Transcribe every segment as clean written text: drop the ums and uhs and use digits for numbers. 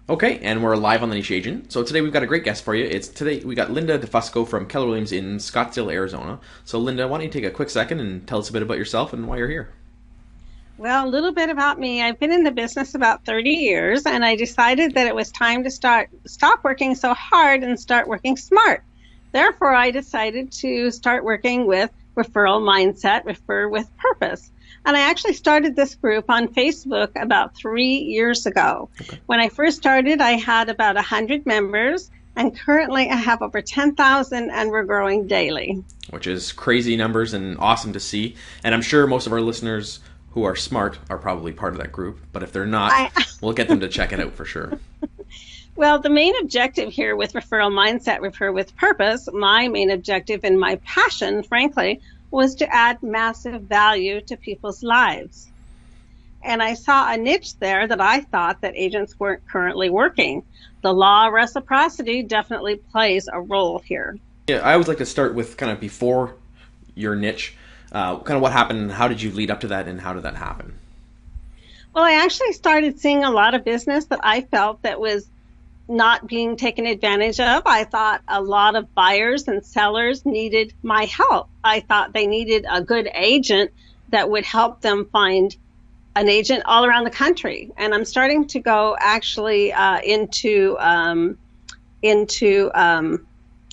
Okay, and we're live on the Niche Agent. So today we've got a great guest for you. Today we got Linda Fusco from Keller Williams in Scottsdale, Arizona. So Linda, why don't you take a quick second and tell us a bit about yourself and why you're here? Well, a little bit about me. I've been in the business about 30 years, and I decided that it was time to stop working so hard and start working smart. Therefore, I decided to start working with referral mindset, refer with purpose. And I actually started this group on Facebook about 3 years ago. Okay. When I first started, I had about 100 members, and currently I have over 10,000, and we're growing daily. Which is crazy numbers and awesome to see. And I'm sure most of our listeners who are smart are probably part of that group. But if they're not, we'll get them to check it out for sure. Well, the main objective here with referral mindset, refer with purpose, my main objective and my passion, frankly, was to add massive value to people's lives. And I saw a niche there that I thought that agents weren't currently working. The law of reciprocity definitely plays a role here. Yeah, I always like to start with kind of before your niche, kind of what happened, and how did you lead up to that, and how did that happen? Well, I actually started seeing a lot of business that I felt that was not being taken advantage of. I thought a lot of buyers and sellers needed my help. I thought they needed a good agent that would help them find an agent all around the country. And I'm starting to go actually into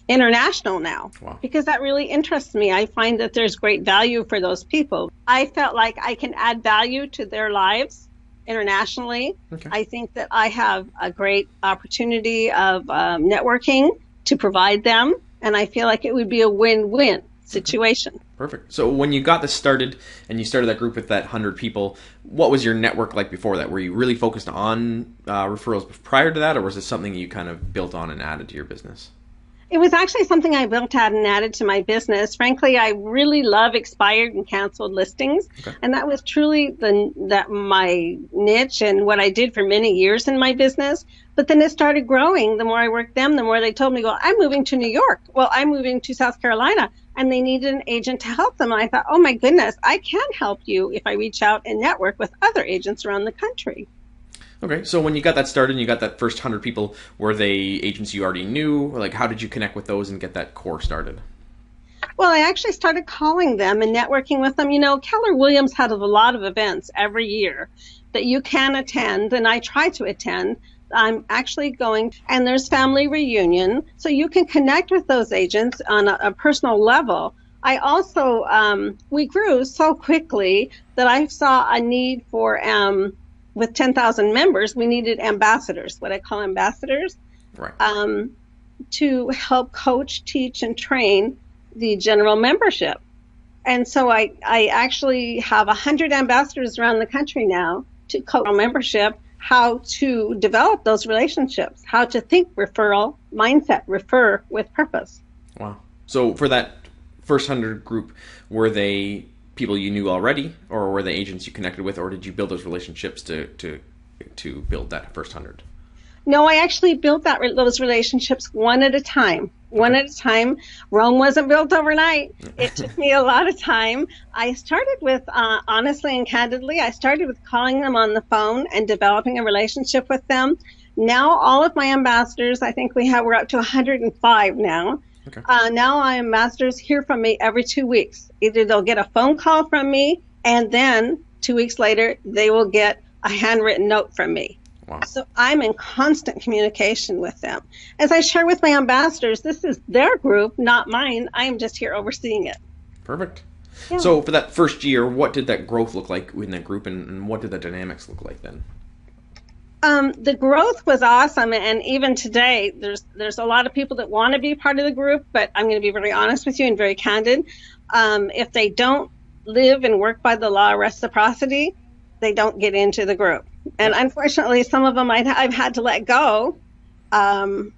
international now. Wow. Because that really interests me. I find that there's great value for those people. I felt like I can add value to their lives internationally. Okay. I think that I have a great opportunity of networking to provide them, and I feel like it would be a win-win situation. Perfect. So when you got this started and you started that group with that 100 people, what was your network like before that? Were you really focused on referrals prior to that, or was it something you kind of built on and added to your business? It was actually something I built out and added to my business. Frankly, I really love expired and canceled listings. Okay. And that was truly my niche and what I did for many years in my business. But then it started growing. The more I worked them, the more they told me, well, I'm moving to New York. Well, I'm moving to South Carolina. And they needed an agent to help them. And I thought, oh my goodness, I can help you if I reach out and network with other agents around the country. Okay, so when you got that started and you got that first 100 people, were they agents you already knew? Or like, how did you connect with those and get that core started? Well, I actually started calling them and networking with them. You know, Keller Williams had a lot of events every year that you can attend, and I try to attend. I'm actually going, and there's family reunion, so you can connect with those agents on a personal level. I also, we grew so quickly that I saw a need for with 10,000 members, we needed ambassadors, what I call ambassadors, Right. to help coach, teach, and train the general membership. And so I actually have 100 ambassadors around the country now to coach membership, how to develop those relationships, how to think referral mindset, refer with purpose. Wow. So for that first 100 group, were they people you knew already, or were they agents you connected with, or did you build those relationships to build that first 100? No, I actually built those relationships one at a time. One at a time. Rome wasn't built overnight. It took me a lot of time. I started with, honestly and candidly, I started with calling them on the phone and developing a relationship with them. Now, all of my ambassadors, I think we're up to 105 now. Okay. Now my ambassadors hear from me every 2 weeks. Either they'll get a phone call from me, and then 2 weeks later, they will get a handwritten note from me. Wow. So I'm in constant communication with them. As I share with my ambassadors, this is their group, not mine. I am just here overseeing it. Perfect. Yeah. So for that first year, what did that growth look like in that group, and what did the dynamics look like then? The growth was awesome, and even today, there's a lot of people that want to be part of the group, but I'm going to be very honest with you and very candid. If they don't live and work by the law of reciprocity, they don't get into the group. And unfortunately, some of them I've had to let go. You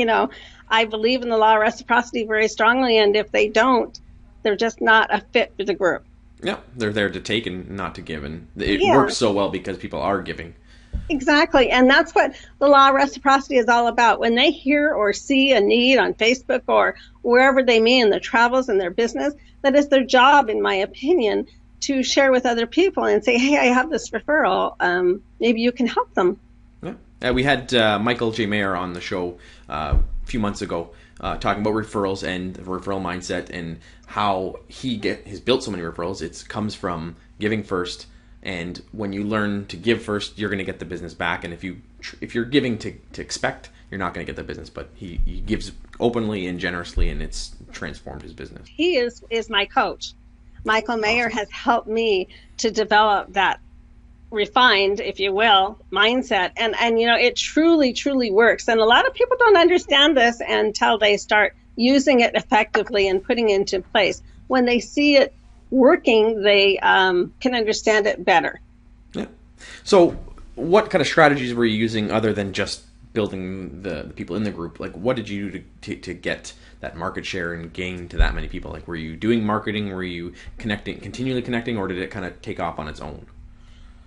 know, I believe in the law of reciprocity very strongly, and if they don't, they're just not a fit for the group. Yeah, they're there to take and not to give, and it Yeah. works so well because people are giving. Exactly. And that's what the law of reciprocity is all about. When they hear or see a need on Facebook or wherever they may in their travels and their business, that is their job, in my opinion, to share with other people and say, hey, I have this referral. Maybe you can help them. We had Michael J. Mayer on the show a few months ago talking about referrals and the referral mindset and how he has built so many referrals. It comes from giving first, and when you learn to give first, you're going to get the business back. And if you're giving to expect, you're not going to get the business. But he gives openly and generously, and it's transformed his business. He is my coach. Michael Mayer has helped me to develop that refined, if you will, mindset. And it truly works. And a lot of people don't understand this until they start using it effectively and putting it into place. When they see it working, they can understand it better. Yeah. So what kind of strategies were you using other than just building the people in the group? Like, what did you do to get that market share and gain to that many people? Like, were you doing marketing? Were you continually connecting, or did it kind of take off on its own?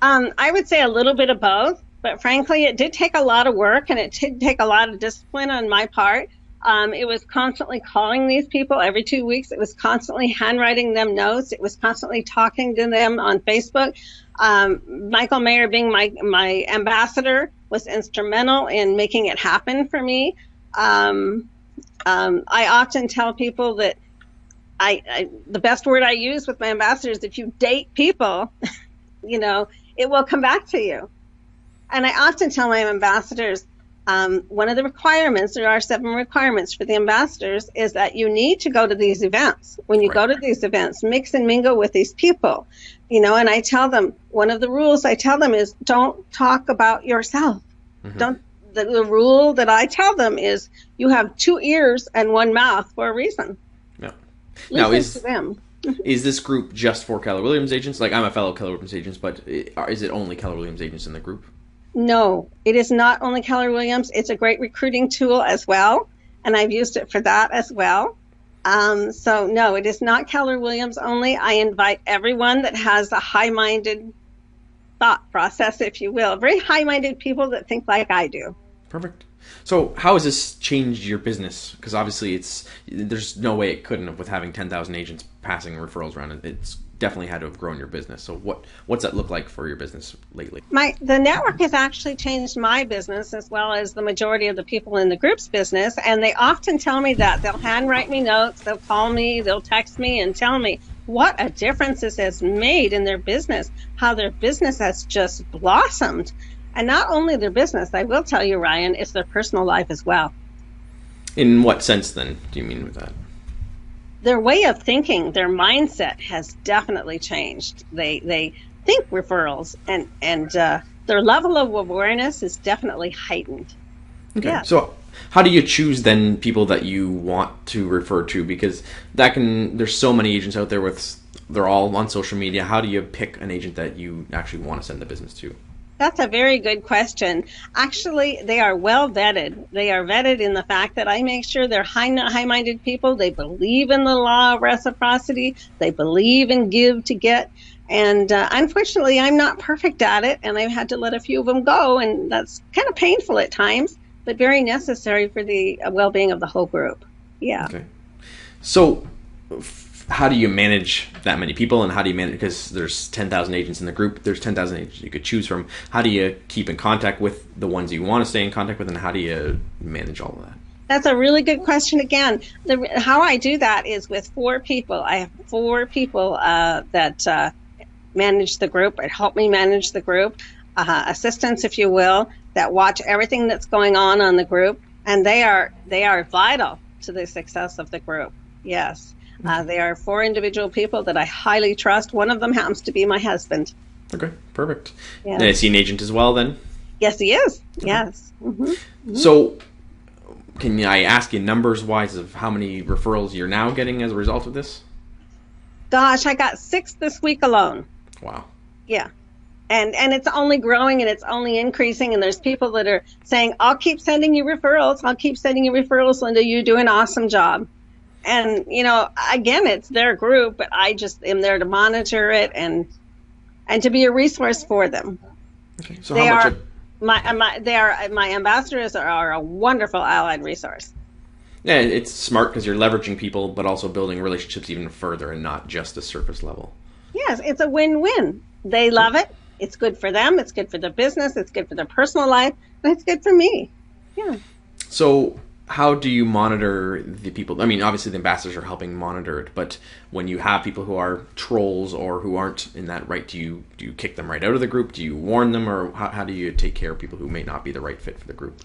I would say a little bit of both, but frankly, it did take a lot of work and it did take a lot of discipline on my part. It was constantly calling these people every 2 weeks. It was constantly handwriting them notes. It was constantly talking to them on Facebook. Michael Mayer being my ambassador was instrumental in making it happen for me. I often tell people that the best word I use with my ambassadors, if you date people, it will come back to you. And I often tell my ambassadors, one of the requirements, there are 7 requirements for the ambassadors, is that you need to go to these events. When you go to these events, mix and mingle with these people, and I tell them, one of the rules I tell them is don't talk about yourself. Mm-hmm. The rule that I tell them is you have 2 ears and 1 mouth for a reason. Yeah. Listen to them. Is this group just for Keller Williams agents? Like, I'm a fellow Keller Williams agent, but is it only Keller Williams agents in the group? No, it is not only Keller Williams. It's a great recruiting tool as well, and I've used it for that as well. So no, it is not Keller Williams only. I invite everyone that has a high-minded thought process, if you will, very high-minded people that think like I do. Perfect. So how has this changed your business? Because obviously there's no way it couldn't have with having 10,000 agents passing referrals around. It's definitely had to have grown your business. So what's that look like for your business lately? The network has actually changed my business as well as the majority of the people in the group's business. And they often tell me that. They'll handwrite me notes, they'll call me, they'll text me and tell me what a difference this has made in their business, how their business has just blossomed. And not only their business, I will tell you, Ryan, it's their personal life as well. In what sense, then, do you mean with that? Their way of thinking, their mindset has definitely changed. They think referrals, and their level of awareness is definitely heightened. Okay, yeah. So how do you choose, then, people that you want to refer to? Because there's so many agents out there they're all on social media. How do you pick an agent that you actually want to send the business to? That's a very good question. Actually, they are well vetted. They are vetted in the fact that I make sure they're high-minded people. They believe in the law of reciprocity. They believe in give to get. And unfortunately, I'm not perfect at it, and I've had to let a few of them go, and that's kind of painful at times, but very necessary for the well-being of the whole group. Yeah. Okay. So how do you manage that many people, and how do you manage, because there's 10,000 agents in the group, there's 10,000 agents you could choose from. How do you keep in contact with the ones you want to stay in contact with, and how do you manage all of that? That's a really good question again. How I do that is with 4 people. I have 4 people that manage the group or help me manage the group, assistants, if you will, that watch everything that's going on the group, and they are vital to the success of the group. Yes. They are 4 individual people that I highly trust. One of them happens to be my husband. Okay, perfect. Yeah. And is he an agent as well, then? Yes, he is. Okay. Yes. Mm-hmm. Mm-hmm. So can I ask you numbers-wise of how many referrals you're now getting as a result of this? Gosh, I got 6 this week alone. Wow. Yeah. And it's only growing and it's only increasing. And there's people that are saying, I'll keep sending you referrals. I'll keep sending you referrals, Linda. You do an awesome job. And, again, it's their group, but I just am there to monitor it and to be a resource for them. Okay. So how much? My ambassadors are a wonderful allied resource. Yeah, it's smart because you're leveraging people, but also building relationships even further and not just a surface level. Yes, it's a win-win. They love it. It's good for them. It's good for their business. It's good for their personal life. And it's good for me. Yeah. So how do you monitor the people? I mean, obviously the ambassadors are helping monitor it, but when you have people who are trolls or who aren't in that right, do you kick them right out of the group? Do you warn them, or how do you take care of people who may not be the right fit for the group?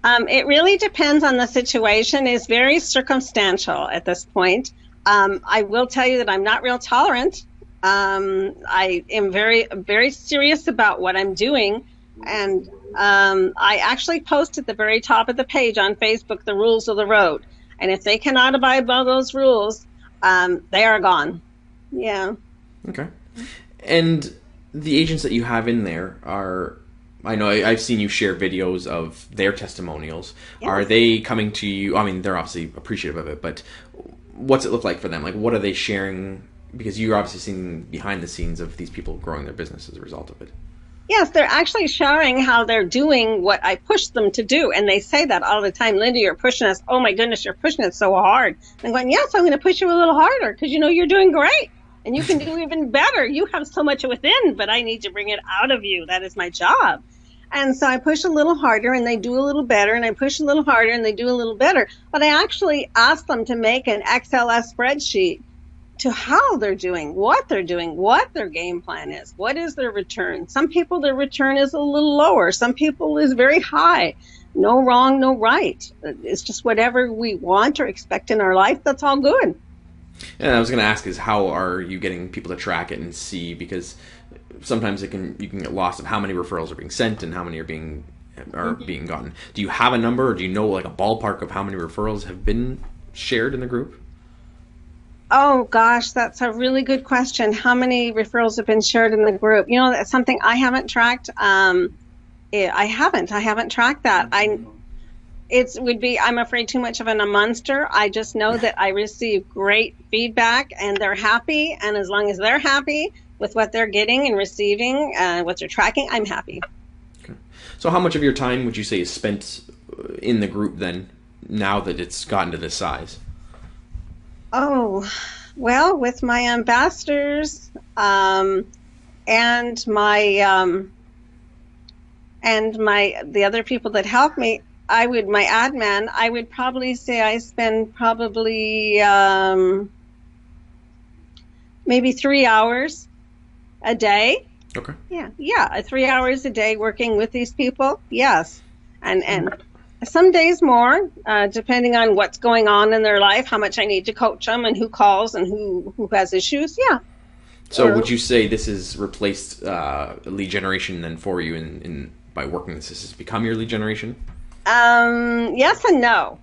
It really depends on the situation. It's very circumstantial at this point. I will tell you that I'm not real tolerant. I am very, very serious about what I'm doing. And I actually post at the very top of the page on Facebook the rules of the road. And if they cannot abide by those rules, they are gone. Yeah. Okay. And the agents that you have in there are, I know I've seen you share videos of their testimonials. Yes. Are they coming to you? I mean, they're obviously appreciative of it, but what's it look like for them? Like, what are they sharing? Because you're obviously seeing behind the scenes of these people growing their business as a result of it. Yes, they're actually showing how they're doing what I pushed them to do. And they say that all the time. Linda, you're pushing us. Oh, my goodness, you're pushing it so hard. I'm going, yes, I'm going to push you a little harder because, you're doing great. And you can do even better. You have so much within, but I need to bring it out of you. That is my job. And so I push a little harder and they do a little better. And I push a little harder and they do a little better. But I actually asked them to make an XLS spreadsheet to how they're doing, what their game plan is, what is their return. Some people, their return is a little lower. Some people is very high. No wrong, no right. It's just whatever we want or expect in our life. That's all good. And I was going to ask is how are you getting people to track it and see, because sometimes you can get lost of how many referrals are being sent and how many are being gotten. Do you have a number, or do you know like a ballpark of how many referrals have been shared in the group? Oh gosh, that's a really good question. How many referrals have been shared in the group? That's something I haven't tracked. I haven't tracked that. I'm afraid too much of a monster. I just know that I receive great feedback and they're happy. And as long as they're happy with what they're getting and receiving, what they're tracking, I'm happy. Okay. So how much of your time would you say is spent in the group then, now that it's gotten to this size? Oh, well, with my ambassadors and the other people that help me, my admin, I would probably say I spend probably maybe 3 hours a day. Okay. Yeah, 3 hours a day working with these people. Yes, and some days more, depending on what's going on in their life, how much I need to coach them, and who calls and who has issues. Yeah. So would you say this has replaced lead generation then for you in by working this? This has become your lead generation? Yes and no.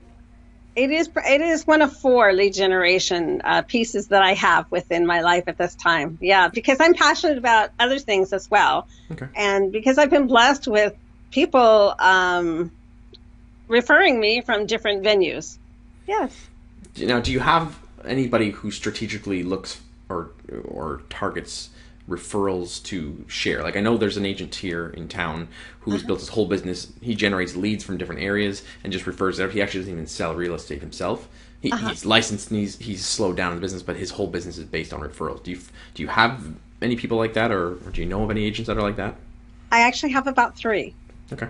It is one of 4 lead generation pieces that I have within my life at this time. Yeah, because I'm passionate about other things as well. Okay. And because I've been blessed with people referring me from different venues. Yes. Now, do you have anybody who strategically looks or targets referrals to share? Like, I know there's an agent here in town who's built his whole business. He generates leads from different areas and just refers it out. He actually doesn't even sell real estate himself. He's licensed and he's slowed down in the business, but his whole business is based on referrals. Do you have any people like that, or do you know of any agents that are like that? I actually have about 3. Okay.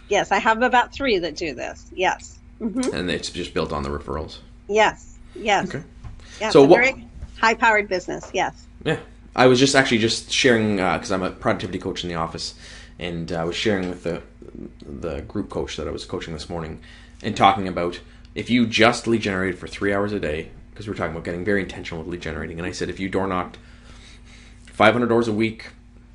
Yes, I have about 3 that do this. Yes. Mm-hmm. And it's just built on the referrals. Yes. Okay. Yeah, so very high-powered business. Yes. Yeah. I was just sharing because I'm a productivity coach in the office, and I was sharing with the group coach that I was coaching this morning, and talking about if you just lead generated for 3 hours a day, because we were talking about getting very intentional with lead generating, and I said if you door knocked 500 doors a week,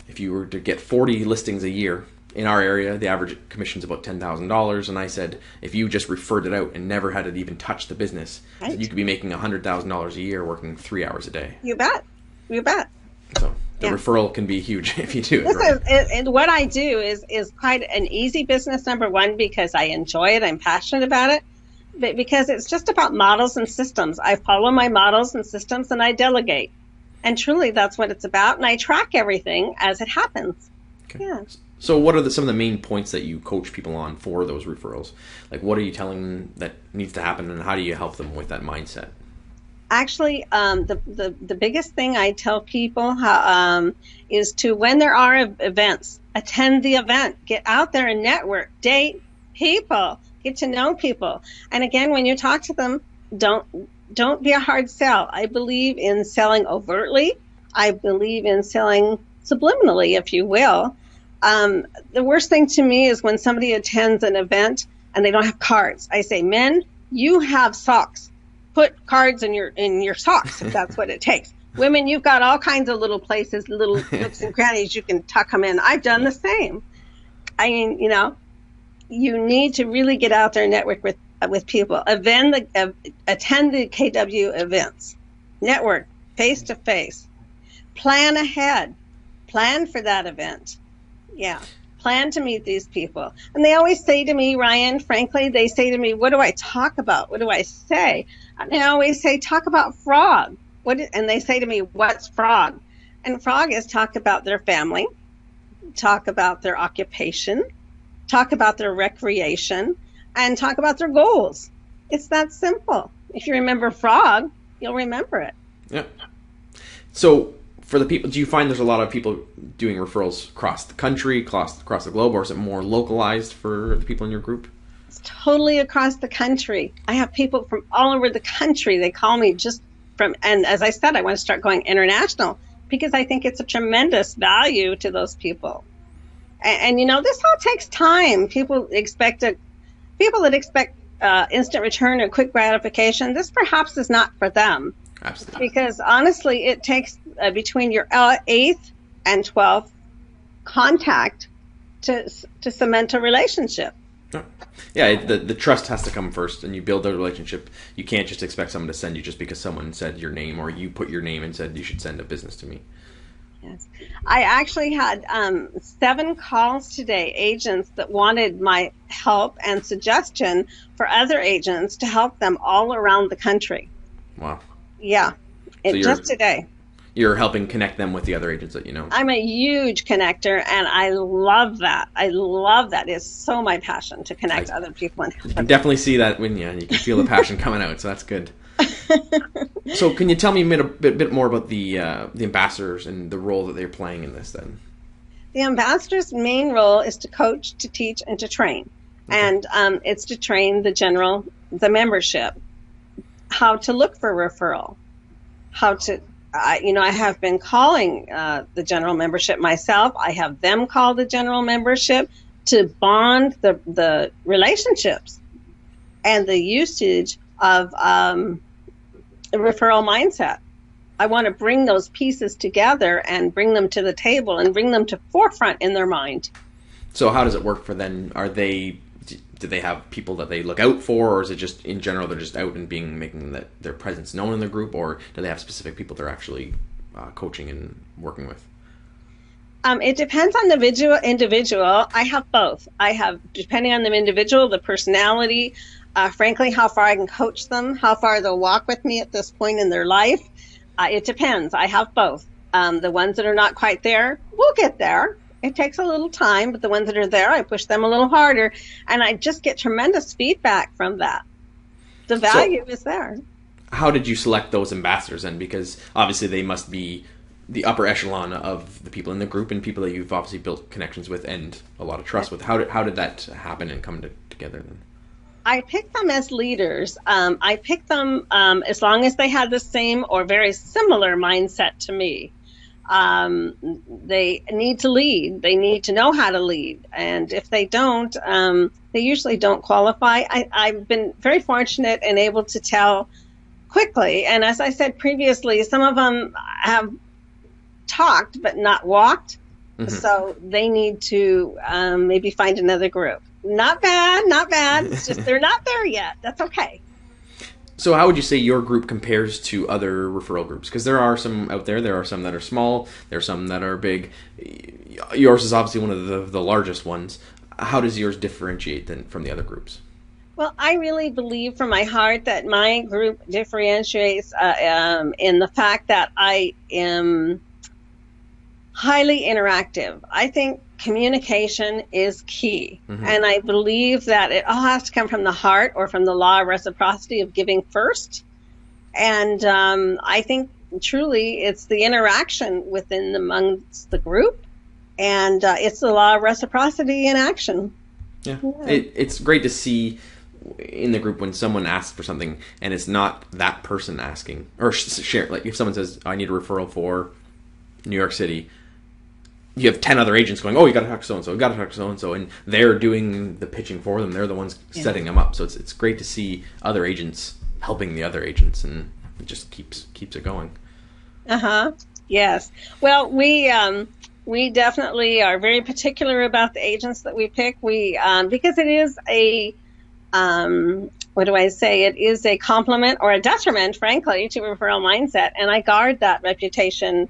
if you were to get 40 listings a year. In our area, the average commission is about $10,000, and I said if you just referred it out and never had it even touch the business, right, you could be making $100,000 a year working 3 hours a day. You bet. So the referral can be huge if you do it. Right? And what I do is quite an easy business. Number one, because I enjoy it, I'm passionate about it, but because it's just about models and systems. I follow my models and systems, and I delegate. And truly, that's what it's about. And I track everything as it happens. Okay. Yeah. So what are some of the main points that you coach people on for those referrals? Like, what are you telling them that needs to happen, and how do you help them with that mindset? Actually, the biggest thing I tell people is to, when there are events, attend the event, get out there and network, date people, get to know people. And again, when you talk to them, don't be a hard sell. I believe in selling overtly. I believe in selling subliminally, if you will. The worst thing to me is when somebody attends an event and they don't have cards. I say, men, you have socks. Put cards in your socks if that's what it takes. Women, you've got all kinds of little places, little nooks and crannies you can tuck them in. I've done the same. I mean, you need to really get out there and network with people. Attend the KW events. Network face to face. Plan ahead. Plan for that event. Yeah. Plan to meet these people. And they always say to me, Ryan, frankly, they say to me, what do I talk about? What do I say? And I always say, talk about frog. And they say to me, what's frog? And frog is talk about their family, talk about their occupation, talk about their recreation, and talk about their goals. It's that simple. If you remember frog, you'll remember it. Yeah. So for the people, do you find there's a lot of people doing referrals across the country, across the globe, or is it more localized for the people in your group? It's totally across the country. I have people from all over the country. They call me and as I said, I want to start going international because I think it's a tremendous value to those people. And this all takes time. People that expect instant return or quick gratification, this perhaps is not for them. Absolutely. Because honestly, it takes between your 8th and 12th contact to cement a relationship. Yeah, the trust has to come first, and you build a relationship. You can't just expect someone to send you just because someone said your name or you put your name and said you should send a business to me. Yes. I actually had 7 calls today, agents that wanted my help and suggestion for other agents to help them all around the country. Wow. Yeah, just today. You're helping connect them with the other agents that you know. I'm a huge connector, and I love that. It's so my passion to connect other people. You can definitely see that when you can feel the passion coming out, so that's good. So can you tell me a bit more about the ambassadors and the role that they're playing in this then? The ambassador's main role is to coach, to teach, and to train. Okay. And it's to train the membership, how to look for referral, how to, I have been calling the general membership myself. I have them call the general membership to bond the relationships and the usage of a referral mindset. I want to bring those pieces together and bring them to the table and bring them to forefront in their mind. So how does it work for them? Do they have people that they look out for, or is it just in general they're just out and making their presence known in the group, or do they have specific people they're actually coaching and working with? It depends on the individual. I have both. I have, depending on the individual, the personality, frankly, how far I can coach them, how far they'll walk with me at this point in their life. It depends. I have both. The ones that are not quite there, we'll get there. It takes a little time, but the ones that are there, I push them a little harder, and I just get tremendous feedback from that. The value is there. How did you select those ambassadors then? Because obviously they must be the upper echelon of the people in the group and people that you've obviously built connections with and a lot of trust with. How did that happen and come together then? I picked them as leaders. I picked them as long as they had the same or very similar mindset to me. They need to lead. They need to know how to lead. And if they don't, they usually don't qualify. I've been very fortunate and able to tell quickly. And as I said previously, some of them have talked but not walked. Mm-hmm. So they need to maybe find another group. Not bad. It's just they're not there yet. That's okay. So how would you say your group compares to other referral groups? Because there are some out there. There are some that are small. There are some that are big. Yours is obviously one of the largest ones. How does yours differentiate then from the other groups? Well, I really believe from my heart that my group differentiates in the fact that I am highly interactive. I think communication is key. Mm-hmm. And I believe that it all has to come from the heart or from the law of reciprocity of giving first. And I think truly it's the interaction within amongst the group, and it's the law of reciprocity in action. Yeah, it's great to see in the group when someone asks for something and it's not that person asking or share. Like if someone says, "I need a referral for New York City," you have 10 other agents going, "Oh, you got to talk to so and so, you got to talk to so and so," and they're doing the pitching for them. They're the ones setting them up. So it's great to see other agents helping the other agents, and it just keeps it going. Yes. Well, we definitely are very particular about the agents that we pick. We because it is a what do I say? It is a compliment or a detriment, frankly, to referral mindset, and I guard that reputation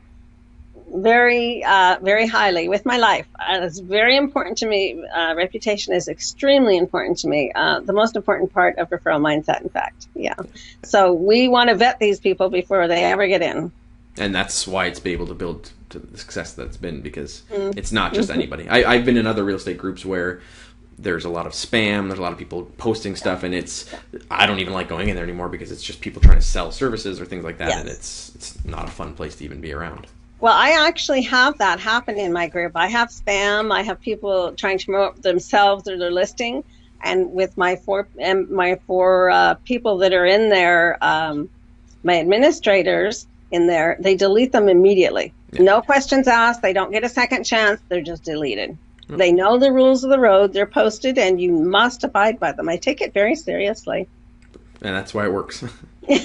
very, very highly with my life. It's very important to me. Reputation is extremely important to me. The most important part of referral mindset, in fact. Yeah. So we want to vet these people before they ever get in. And that's why it's been able to build to the success that's been, because it's not just anybody. I've been in other real estate groups where there's a lot of spam, there's a lot of people posting stuff, and I don't even like going in there anymore because it's just people trying to sell services or things like that, yes. And it's not a fun place to even be around. Well, I actually have that happen in my group. I have spam, I have people trying to promote themselves or their listing, and with my four people that are in there, my administrators in there, they delete them immediately. Yeah. No questions asked. They don't get a second chance. They're just deleted. Mm. They know the rules of the road. They're posted, and you must abide by them. I take it very seriously. And that's why it works.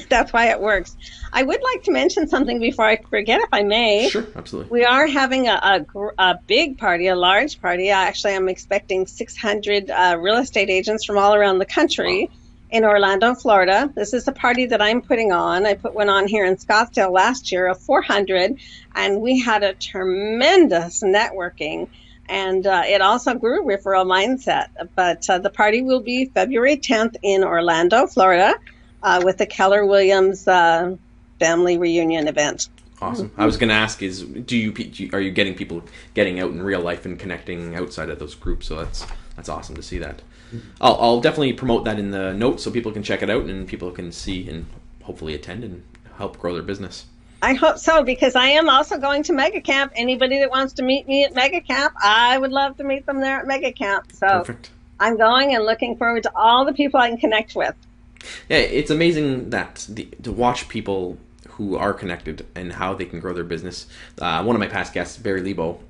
That's why it works. I would like to mention something before I forget, if I may. Sure, absolutely. We are having a big party, a large party. Actually, I'm expecting 600 real estate agents from all around the country. Wow. In Orlando, Florida. This is a party that I'm putting on. I put one on here in Scottsdale last year of 400, and we had a tremendous networking, and it also grew referral mindset. But the party will be February 10th in Orlando, Florida, with the Keller Williams family reunion event. Awesome. I was going to ask are you getting people getting out in real life and connecting outside of those groups? So that's awesome to see that. I'll definitely promote that in the notes so people can check it out and people can see and hopefully attend and help grow their business. I hope so, because I am also going to Mega Camp. Anybody that wants to meet me at Mega Camp, I would love to meet them there at Mega Camp. So perfect. I'm going and looking forward to all the people I can connect with. Yeah, it's amazing that to watch people who are connected and how they can grow their business. One of my past guests, Barry Lebo,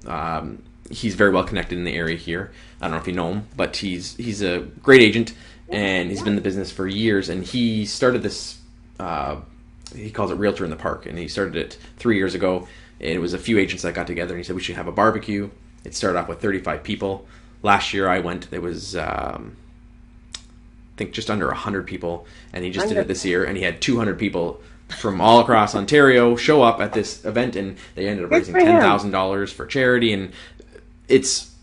he's very well connected in the area here. I don't know if you know him, but he's a great agent, and he's been in the business for years. And he started this, he calls it Realtor in the Park, and he started it 3 years ago. And it was a few agents that got together, and he said we should have a barbecue. It started off with 35 people. Last year I went, there was I think just under 100 people, and he just did it this year, and he had 200 people from all across Ontario show up at this event, and they ended up raising $10,000 for charity. And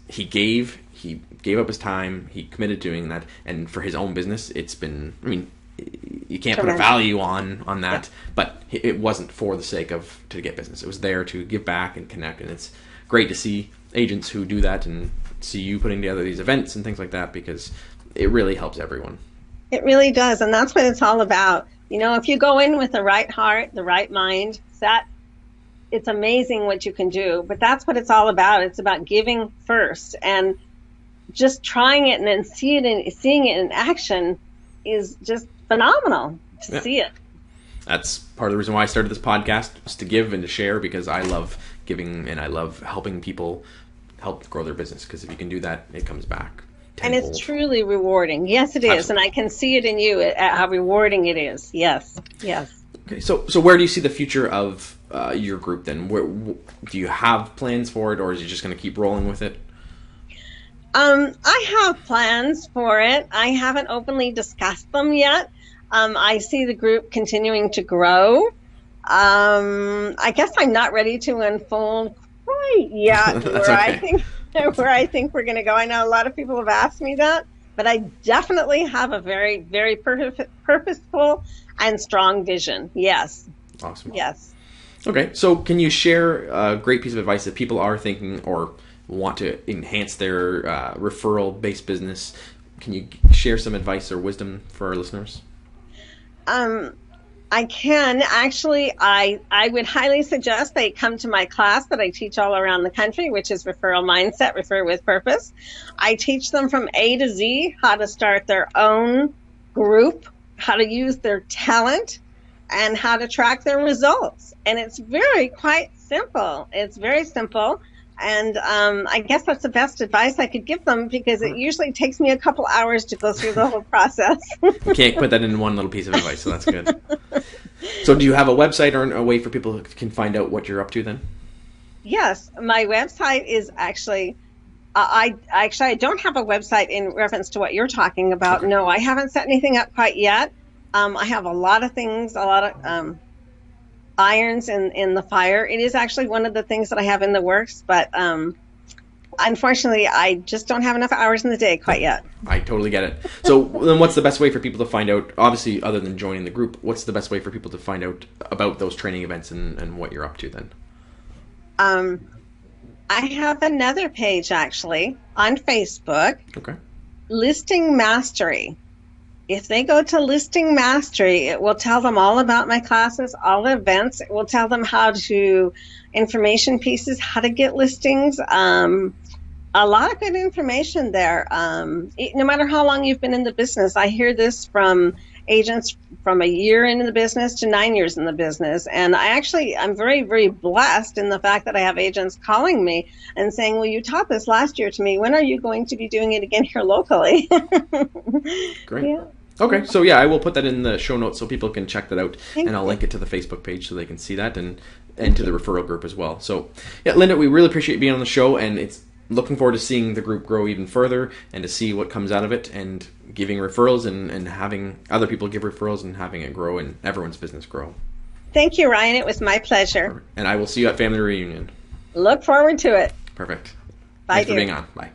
he gave up his time, he committed to doing that, and for his own business, it's been, I mean, you can't put a value on that, but it wasn't for the sake of to get business. It was there to give back and connect, and it's great to see agents who do that and see you putting together these events and things like that, because it really helps everyone. It really does, and that's what it's all about. You know, if you go in with the right heart, the right mind, it's amazing what you can do. But that's what it's all about. It's about giving first, and just trying it and then seeing it in action is just phenomenal to see it. That's part of the reason why I started this podcast, was to give and to share, because I love giving and I love helping people help grow their business, because if you can do that, it comes back tenfold. And it's truly rewarding. Yes, it is. Absolutely. And I can see it in you, how rewarding it is. Yes. Okay, so where do you see the future of your group then? Do you have plans for it, or is you just going to keep rolling with it? I have plans for it. I haven't openly discussed them yet. I see the group continuing to grow. I guess I'm not ready to unfold quite yet where I think we're going to go. I know a lot of people have asked me that, but I definitely have a very, very purposeful and strong vision. Yes. Awesome. Yes. Okay. So can you share a great piece of advice that people are thinking or want to enhance their referral-based business? Can you share some advice or wisdom for our listeners? I can actually. I would highly suggest they come to my class that I teach all around the country, which is Referral Mindset, Refer with Purpose. I teach them from A to Z how to start their own group, how to use their talent, and how to track their results. And it's quite simple. It's very simple. And I guess that's the best advice I could give them, because it usually takes me a couple hours to go through the whole process. You can't put that in one little piece of advice, so that's good. So do you have a website or a way for people can find out what you're up to then? Yes, my website is actually, I don't have a website in reference to what you're talking about. Okay. No, I haven't set anything up quite yet. I have a lot of things, a lot of irons in the fire. It is actually one of the things that I have in the works, but unfortunately, I just don't have enough hours in the day quite yet. I totally get it. So then what's the best way for people to find out, obviously, other than joining the group, what's the best way for people to find out about those training events and what you're up to then? I have another page, actually, on Facebook. Okay. Listing Mastery. If they go to Listing Mastery, it will tell them all about my classes, all the events. It will tell them information pieces, how to get listings. A lot of good information there. No matter how long you've been in the business, I hear this from agents from a year into the business to 9 years in the business. And I'm very, very blessed in the fact that I have agents calling me and saying, well, you taught this last year to me. When are you going to be doing it again here locally? Great. Yeah. Okay, so yeah, I will put that in the show notes so people can check that out. And I'll link it to the Facebook page so they can see that and to the referral group as well. So yeah, Linda, we really appreciate you being on the show, and it's looking forward to seeing the group grow even further and to see what comes out of it, and giving referrals and having other people give referrals and having it grow and everyone's business grow. Thank you, Ryan. It was my pleasure. And I will see you at Family Reunion. Look forward to it. Perfect. Bye, Thanks dear. for being on. Bye.